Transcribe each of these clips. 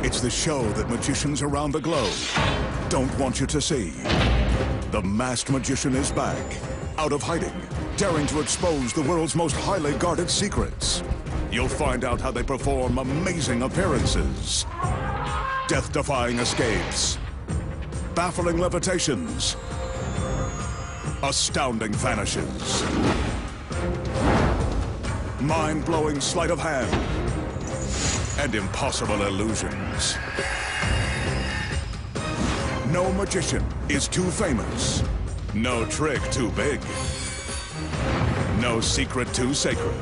It's the show that magicians around the globe don't want you to see. The Masked Magician is back, out of hiding, daring to expose the world's most highly guarded secrets. You'll find out how they perform amazing appearances, death-defying escapes, baffling levitations, astounding vanishes, mind-blowing sleight of hand, and impossible illusions. No magician is too famous. No trick too big. No secret too sacred.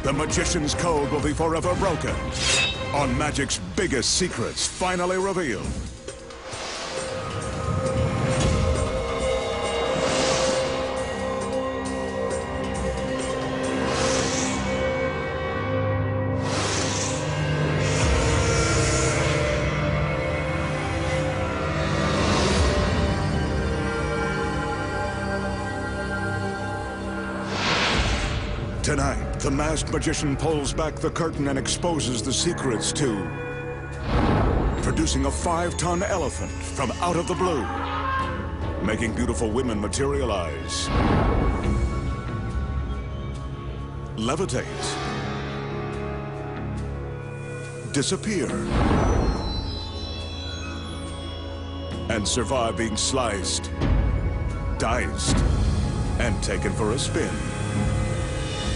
The magician's code will be forever broken on magic's biggest secrets finally revealed. Tonight, the Masked Magician pulls back the curtain and exposes the secrets to producing a 5-ton elephant from out of the blue, making beautiful women materialize, levitate, disappear, and survive being sliced, diced, and taken for a spin.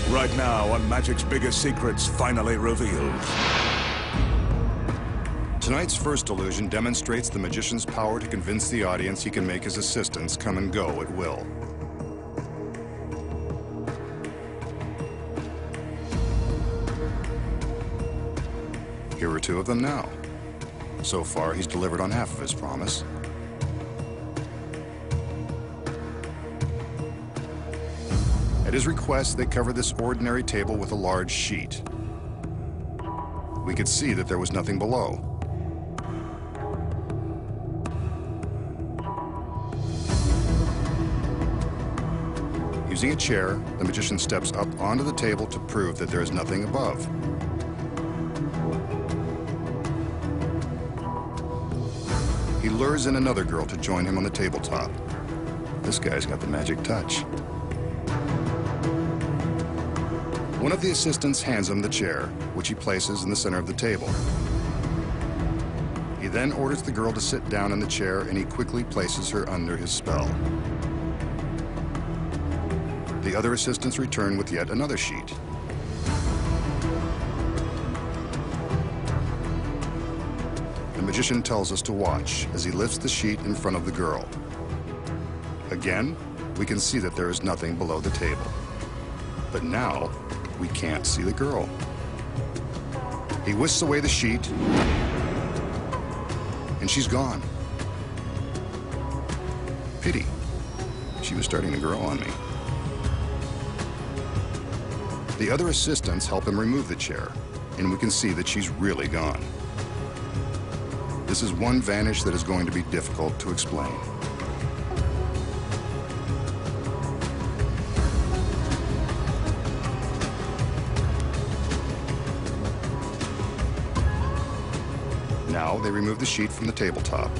Right now on Magic's Biggest Secrets Finally Revealed. Tonight's first illusion demonstrates the magician's power to convince the audience he can make his assistants come and go at will. Here are two of them now. So far, he's delivered on half of his promise. At his request, they covered this ordinary table with a large sheet. We could see that there was nothing below. Using a chair, the magician steps up onto the table to prove that there is nothing above. He lures in another girl to join him on the tabletop. This guy's got the magic touch. One of the assistants hands him the chair, which he places in the center of the table. He then orders the girl to sit down in the chair, and he quickly places her under his spell. The other assistants return with yet another sheet. The magician tells us to watch as he lifts the sheet in front of the girl. Again, we can see that there is nothing below the table. But now, we can't see the girl. He whisks away the sheet, and she's gone. Pity. She was starting to grow on me. The other assistants help him remove the chair, and we can see that she's really gone. This is one vanish that is going to be difficult to explain. Now they remove the sheet from the tabletop.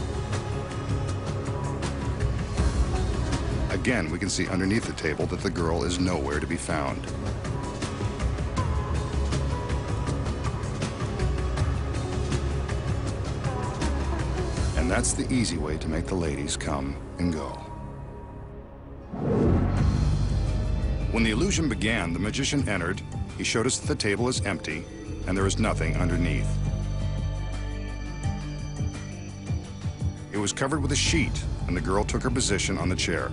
Again, we can see underneath the table that the girl is nowhere to be found. And that's the easy way to make the ladies come and go. When the illusion began, the magician entered. He showed us that the table is empty and there is nothing underneath. It was covered with a sheet, and the girl took her position on the chair.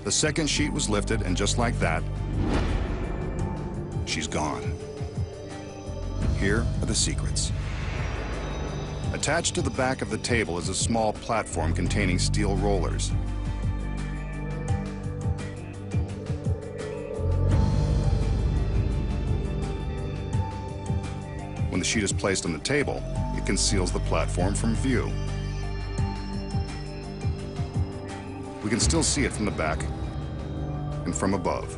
The second sheet was lifted, and just like that, she's gone. Here are the secrets. Attached to the back of the table is a small platform containing steel rollers. When the sheet is placed on the table, it conceals the platform from view. We can still see it from the back and from above.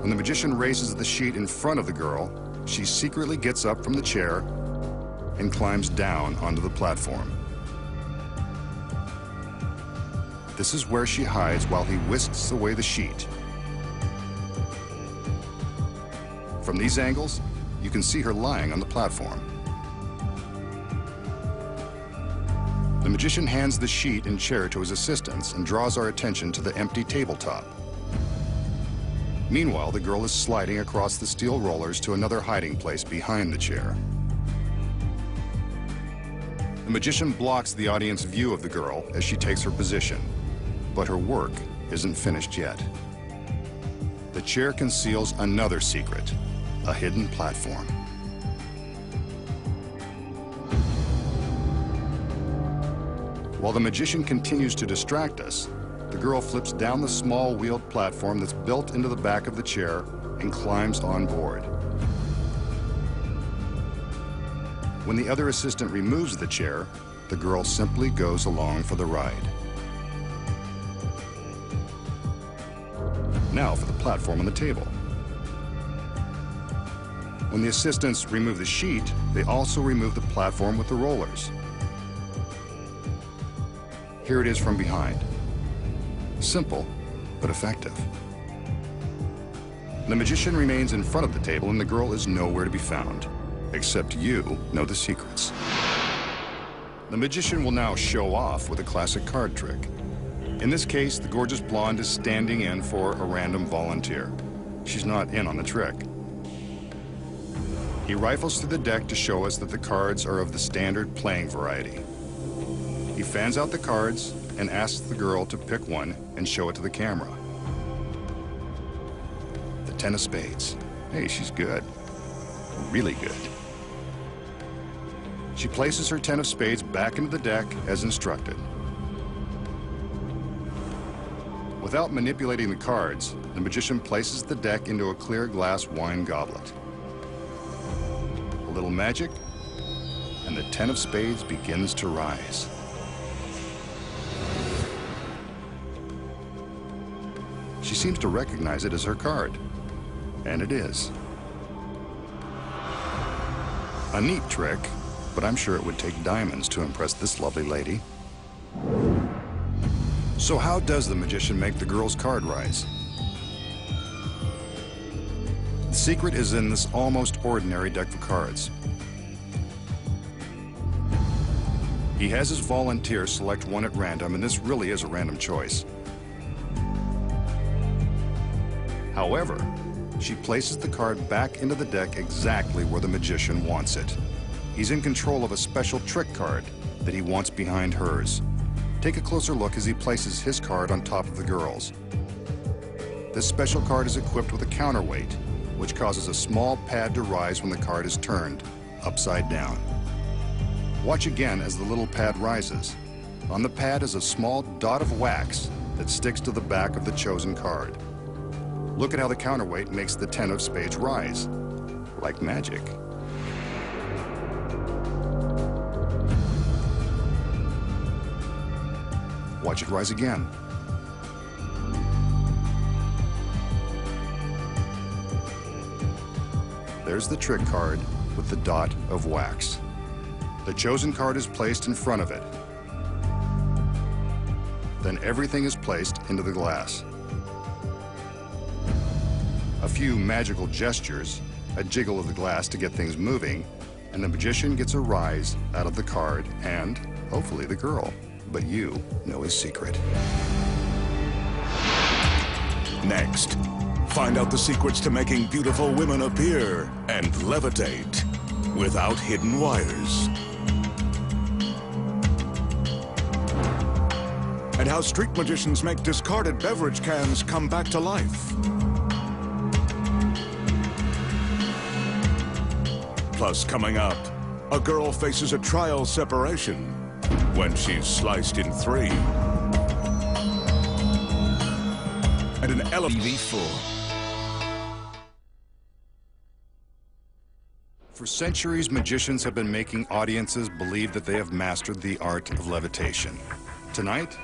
When When the magician raises the sheet in front of the girl, she secretly gets up from the chair and climbs down onto the platform. This is where she hides while he whisks away the sheet. From these angles, you can see her lying on the platform. The magician hands the sheet and chair to his assistants and draws our attention to the empty tabletop. Meanwhile, the girl is sliding across the steel rollers to another hiding place behind the chair. The magician blocks the audience view of the girl as she takes her position, but her work isn't finished yet. The chair conceals another secret, a hidden platform. While the magician continues to distract us, the girl flips down the small wheeled platform that's built into the back of the chair and climbs on board. When the other assistant removes the chair, the girl simply goes along for the ride. Now for the platform on the table. When the assistants remove the sheet, they also remove the platform with the rollers. Here it is from behind. Simple, but effective. The magician remains in front of the table and the girl is nowhere to be found, except you know the secrets. The magician will now show off with a classic card trick. In this case, the gorgeous blonde is standing in for a random volunteer. She's not in on the trick. He rifles through the deck to show us that the cards are of the standard playing variety. He fans out the cards and asks the girl to pick one and show it to the camera. The 10 of spades. Hey, she's good. Really good. She places her 10 of spades back into the deck as instructed. Without manipulating the cards, the magician places the deck into a clear glass wine goblet. A little magic, and the 10 of spades begins to rise. She seems to recognize it as her card, and it is. A neat trick, but I'm sure it would take diamonds to impress this lovely lady. So how does the magician make the girl's card rise? The secret is in this almost ordinary deck of cards. He has his volunteers select one at random, and this really is a random choice. However, she places the card back into the deck exactly where the magician wants it. He's in control of a special trick card that he wants behind hers. Take a closer look as he places his card on top of the girl's. This special card is equipped with a counterweight, which causes a small pad to rise when the card is turned upside down. Watch again as the little pad rises. On the pad is a small dot of wax that sticks to the back of the chosen card. Look at how the counterweight makes the 10 of spades rise, like magic. Watch it rise again. There's the trick card with the dot of wax. The chosen card is placed in front of it. Then everything is placed into the glass. A few magical gestures, a jiggle of the glass to get things moving, and the magician gets a rise out of the card and, hopefully, the girl. But you know his secret. Next, find out the secrets to making beautiful women appear and levitate without hidden wires. And how street magicians make discarded beverage cans come back to life. Plus, coming up, a girl faces a trial separation when she's sliced in 3. And an LV4. For centuries, magicians have been making audiences believe that they have mastered the art of levitation. Tonight,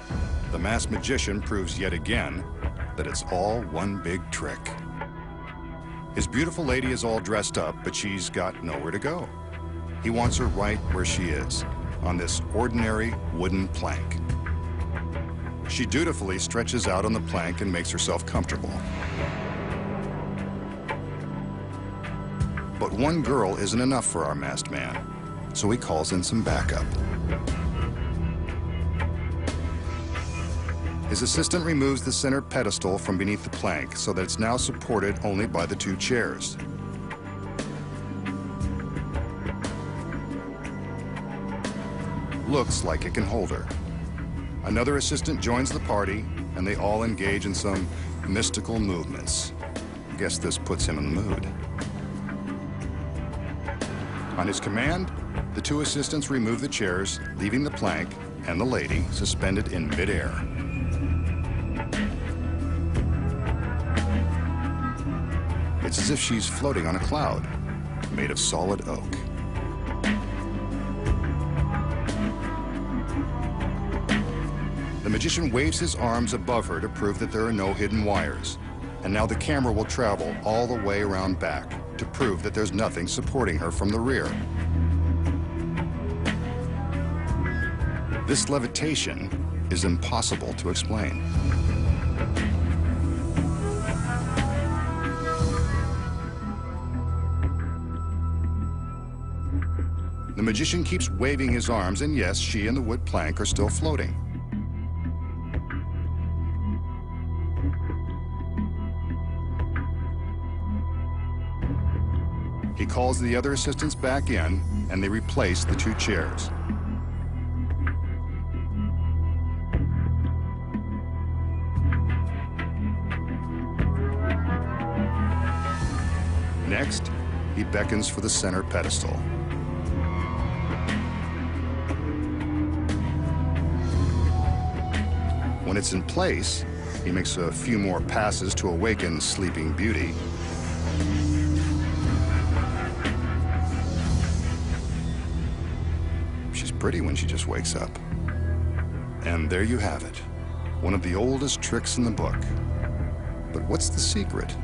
the masked magician proves yet again that it's all one big trick. His beautiful lady is all dressed up, but she's got nowhere to go. He wants her right where she is, on this ordinary wooden plank. She dutifully stretches out on the plank and makes herself comfortable. But one girl isn't enough for our masked man, so he calls in some backup. His assistant removes the center pedestal from beneath the plank so that it's now supported only by the two chairs. Looks like it can hold her. Another assistant joins the party, and they all engage in some mystical movements. Guess this puts him in the mood. On his command, the two assistants remove the chairs, leaving the plank and the lady suspended in midair. It's as if she's floating on a cloud, made of solid oak. The magician waves his arms above her to prove that there are no hidden wires. And now the camera will travel all the way around back to prove that there's nothing supporting her from the rear. This levitation is impossible to explain. The magician keeps waving his arms, and yes, she and the wood plank are still floating. He calls the other assistants back in, and they replace the two chairs. Next, he beckons for the center pedestal. When it's in place, he makes a few more passes to awaken Sleeping Beauty. She's pretty when she just wakes up. And there you have it, one of the oldest tricks in the book. But what's the secret?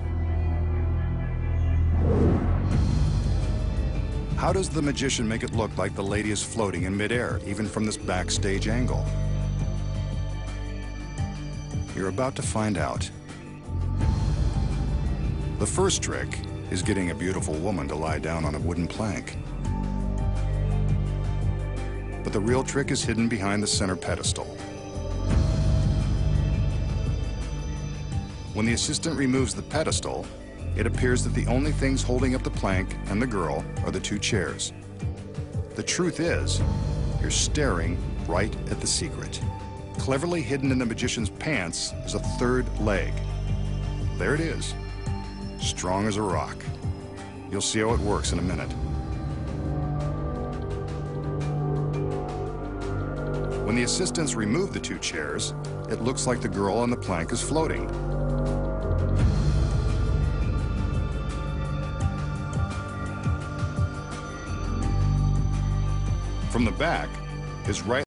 How does the magician make it look like the lady is floating in midair, even from this backstage angle? You're about to find out. The first trick is getting a beautiful woman to lie down on a wooden plank. But the real trick is hidden behind the center pedestal. When the assistant removes the pedestal, it appears that the only things holding up the plank and the girl are the two chairs. The truth is, you're staring right at the secret. Cleverly hidden in the magician's pants is a third leg. There it is, strong as a rock. You'll see how it works in a minute. When the assistants remove the two chairs, it looks like the girl on the plank is floating. From the back, his right